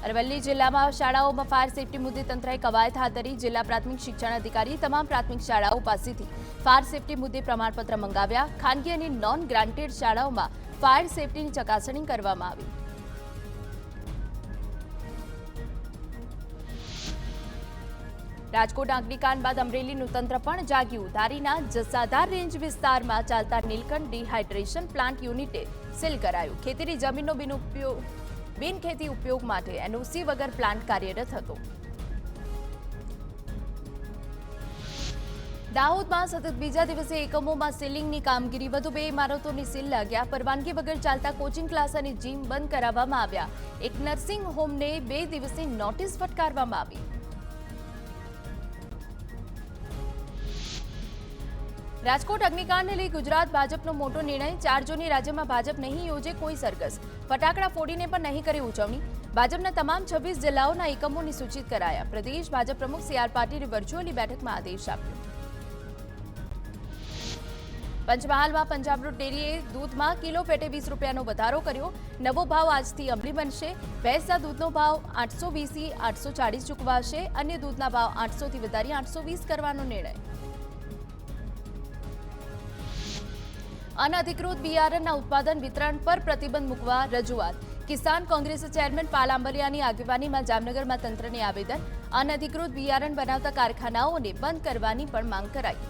અરવલ્લી જિલ્લામાં શાળાઓમાં fire safety મુદ્દે તંત્રએ કવાયત હાથ ધરી. જિલ્લા પ્રાથમિક શિક્ષણ અધિકારીએ તમામ પ્રાથમિક શાળાઓ પાસેથી ફાયર સેફટી મુદ્દે પ્રમાણપત્ર મંગાવ્યા. ખાનગી અને નોન ગ્રાન્ટેડ શાળાઓમાં ફાયર સેફટીની ચકાસણી કરવામાં આવી. રાજકોટ અગ્નિકાંડ બાદ અમરેલીનું તંત્ર પણ જાગ્યું. ધારીના જસાધાર રેન્જ વિસ્તારમાં ચાલતા નીલકંઠ ડિહાઇડ્રેશન પ્લાન્ટ યુનિટે સીલ કરાયું. ખેતીની જમીનનો બિનખેતી ઉપયોગ માટે એનઓસી વગર પ્લાન્ટ કાર્યરત હતો. દાહોદમાં સતત બીજા દિવસે એકમોમાં સીલિંગની કામગીરી. વધુ 2 ઇમારતોની સીલ લાગ્યા. પરવાનગી વગર ચાલતા કોચિંગ ક્લાસ અને જીમ બંધ કરાવવામાં આવ્યા. એક નર્સિંગ હોમને 2 દિવસની નોટિસ ફટકારવામાં આવી. રાજકોટ અગ્નિકાંડને લઈ ગુજરાત ભાજપનો મોટો નિર્ણય. 4 જૂને રાજ્યમાં ભાજપ નહીં યોજે કોઈ સરઘસ. ફટાકડા ફોડીને પણ નહીં કરે ઉજવણી. ભાજપના તમામ 26 જિલ્લાઓના એકમોની સૂચિત કરાયા. પ્રદેશ ભાજપ પ્રમુખ સી.આર. પાટીલે વર્ચ્યુઅલી બેઠકમાં આદેશ આપ્યો. પંચમહાલમાં પંજાબ રોડ ડેરીએ દૂધમાં કિલો પેટે 20 રૂપિયાનો વધારો કર્યો. નવો ભાવ આજથી અમલી બનશે. ભેંસના દૂધનો ભાવ 820 થી 840 ચૂકવાશે. અન્ય દૂધના ભાવ 800 થી વધારી 820 કરવાનો નિર્ણય. અનધિકૃત બિયારણના ઉત્પાદન વિતરણ પર પ્રતિબંધ મૂકવા રજૂઆત. કિસાન કોંગ્રેસ ચેરમેન પાલ આંબલિયાની આગેવાનીમાં જામનગરમાં તંત્રને આવેદન. અનધિકૃત બિયારણ બનાવતા કારખાનાઓને બંધ કરવાની પણ માંગ કરાઈ.